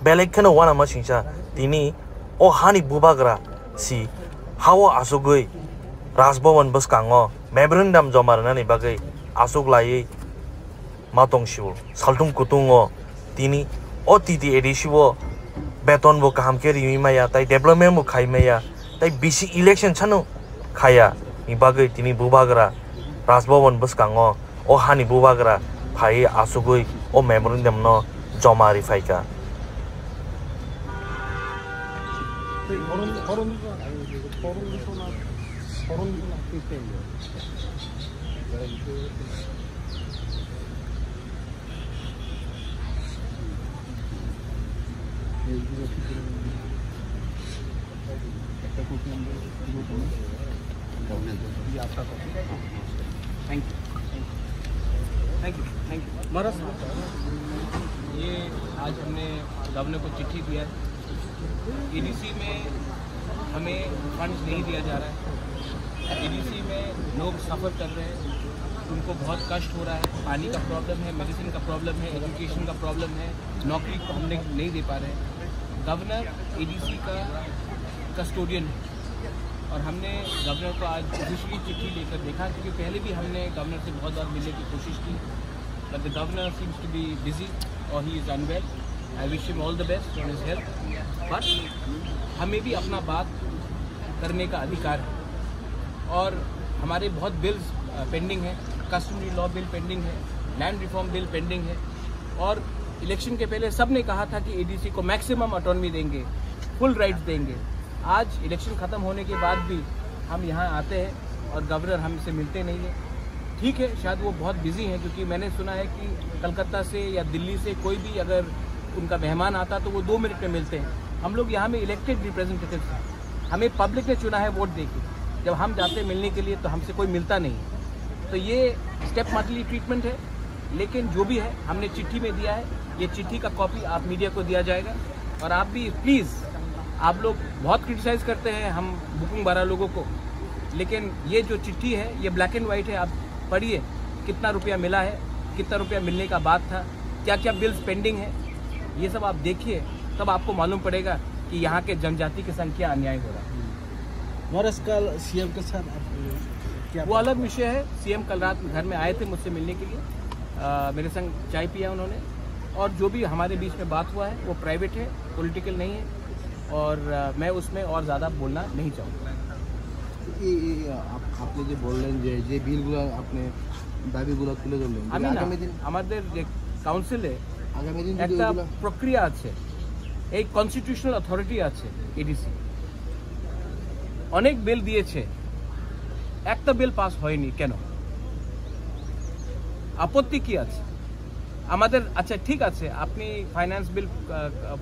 बेलेगखौनो वाना मा सिंसा तिनी ओ हानि बुबाग्रा si hawa asugui Rajbhavan boskango memorandum jomarnani bagai asuk lai matong shiul saltung kutungo tini o titi edisibo beton bo kaham ke rimi maya tai development mo khai maya tai BC election chanu khaya ni bagai tini bubagra Rajbhavan boskango o hani bubagra phai asugui o memorandum no jomari phaika thank you महाराज ये आज हमने governor को चिट्ठी दिया है EDC में हमें फंड्स नहीं दिया जा रहा है EDC में लोग सफ़र कर रहे हैं उनको बहुत कष्ट हो रहा है पानी का प्रॉब्लम है मेडिसिन का प्रॉब्लम है एजुकेशन का प्रॉब्लम है नौकरी को हमने नहीं दे पा रहे हैं गवर्नर EDC का कस्टोडियन है और हमने गवर्नर को आज ऑफिशियली चिट्ठी लेकर देखा क्योंकि पहले भी हमने गवर्नर से बहुत बार मिलने की कोशिश की but the governor seems to be busy और he is unwell I wish him all the best on his health but हमें भी अपना बात करने का अधिकार है और हमारे बहुत बिल्स पेंडिंग हैं कस्टमरी लॉ बिल पेंडिंग है लैंड रिफॉर्म बिल पेंडिंग है और इलेक्शन के पहले सब ने कहा था कि EDC को मैक्सिमम ऑटोनॉमी देंगे फुल राइट्स देंगे आज इलेक्शन ख़त्म होने के बाद भी हम यहाँ आते हैं और गवर्नर हमसे मिलते नहीं हैं ठीक है शायद वो बहुत बिजी हैं क्योंकि मैंने सुना है कि कलकत्ता से या दिल्ली से कोई भी अगर उनका मेहमान आता तो वो 2 मिनट में मिलते हैं हम लोग यहाँ में इलेक्टेड रिप्रेजेंटेटिव हैं हमें पब्लिक ने चुना है वोट देके जब हम जाते मिलने के लिए तो हमसे कोई मिलता नहीं तो ये स्टेप मटली ट्रीटमेंट है लेकिन जो भी है हमने चिट्ठी में दिया है ये चिट्ठी का कॉपी आप मीडिया को दिया जाएगा और आप भी प्लीज़ आप लोग बहुत क्रिटिसाइज़ करते हैं हम बुकिंग 12 लोगों को लेकिन ये जो चिट्ठी है ये ब्लैक एंड वाइट है आप पढ़िए कितना रुपया मिला है कितना रुपया मिलने का बात था क्या क्या बिल्स पेंडिंग है ये सब आप देखिए तब आपको मालूम पड़ेगा कि यहाँ के जनजाति की संख्या अन्याय हो रहा है महाराज कल CM के साथ क्या वो अलग विषय है CM कल रात घर में आए थे मुझसे मिलने के लिए मेरे संग चाय पिया उन्होंने और जो भी हमारे बीच में बात हुआ है वो प्राइवेट है पॉलिटिकल नहीं है और मैं उसमें और ज़्यादा बोलना नहीं चाहूँगा আপনি যে বললেন যে বিলগুলো আপনি দাবিগুলো তুলে ধরলেন আগামী দিন আমাদের যে কাউন্সিলে আগামী দিন একটা প্রক্রিয়া আছে এই কনস্টিটিউশনাল অথরিটি আছে EDC অনেক বিল দিয়েছে একটা বিল পাস হয়নি কেন আপত্তি কি আছে আমাদের আচ্ছা ঠিক আছে আপনি ফাইন্যান্স বিল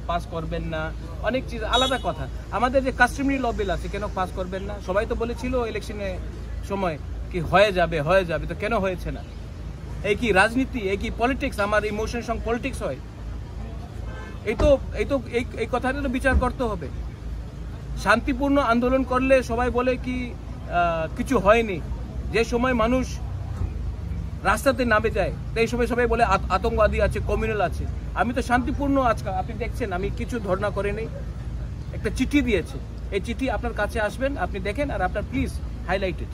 পাস করবেন না অনেক চিজ আলাদা কথা আমাদের যে কাস্টমারি ল বিল আছে কেন পাস করবেন না সবাই তো বলেছিল ইলেকশনে সময় কি হয়ে যাবে তো কেন হয়েছে না এই কি রাজনীতি এই কি পলিটিক্স আমার ইমোশন সঙ্গে পলিটিক্স হয় এই কথাটা তো বিচার করতে হবে শান্তিপূর্ণ আন্দোলন করলে সবাই বলে কি কিছু হয়নি যে সময় মানুষ রাস্তাতে নামে যায় তো এই সময় সবাই বলে আতঙ্কবাদী আছে কমিউনাল আছে আমি তো শান্তিপূর্ণ আজকে আপনি দেখছেন আমি কিছু ধর্ণা করে নেই একটা চিঠি দিয়েছে এই চিঠি আপনার কাছে আসবেন আপনি দেখেন আর আপনার please highlight it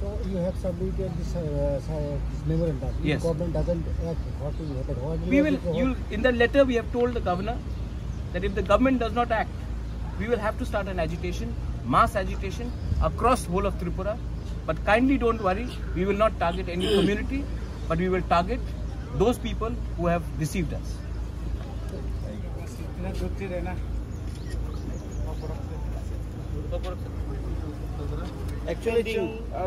So you have submitted this memorandum. Yes. The government doesn't act. What will happen? In the letter we have told the governor that if the government does not act, we will have to start an agitation, mass agitation across whole of Tripura. But kindly don't worry, we will not target any community, but we will target those people who have deceived us. Actually,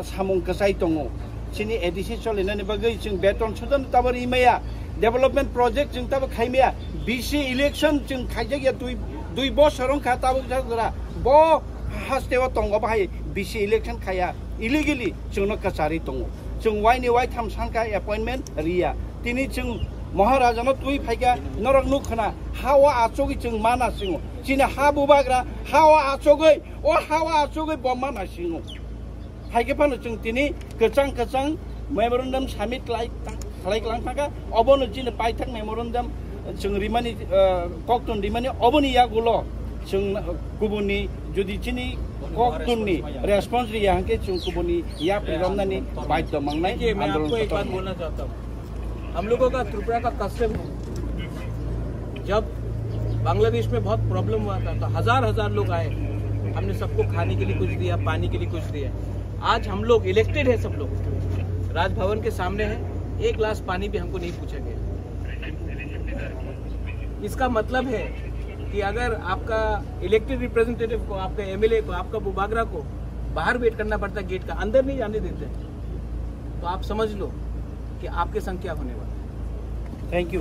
samung kasai tongo. Sini edisi solina ni bagai jeng beton sudan tabar imaya development project jeng tabar khaimaya BC election jeng khajak ya dui bos sarong kha tabar jagara bo hastewa tongo bahai BC election khaya illegally jeng no kasari tongo jeng wai ni wai tham sanka appointment ria tini jeng महाराजा न तुई फाइका नरक नुखना हावा आचोगी जं माना सिंगो जिना हाबु बाग्रा हावा आचोगै ओ हावा आचोगै बमाना सिंगो फाइके फानो जं तिनी गचां मेमोरेंडम सामिट लाइक लांग थाका अबनो जिन पाइथाक मेमोरेंडम जों रिमानि कक्टन रिमानि अबनि यागुलो जों गुबुननि जुदि चिनि कक्टननि रेस्पॉन्स रिया हंके जों गुबुननि या प्रेरणानि बाध्य मांगनाय मैं आपको एक बात बोलना चाहता हूँ। हम लोगों का त्रिपुरा का कस्टम है, जब बांग्लादेश में बहुत प्रॉब्लम हुआ था तो हजार लोग आए, हमने सबको खाने के लिए कुछ दिया, पानी के लिए कुछ दिया। आज हम लोग इलेक्टेड है, सब लोग राजभवन के सामने है, एक गिलास पानी भी हमको नहीं पूछा गया। इसका मतलब है कि अगर आपका इलेक्टेड रिप्रेजेंटेटिव को, आपका एमएलए को, आपका बुबागरा को बाहर वेट करना पड़ता है गेट का, अंदर नहीं जाने देते, तो आप समझ लो कि आपके संग क्या होने वाला है। Thank you.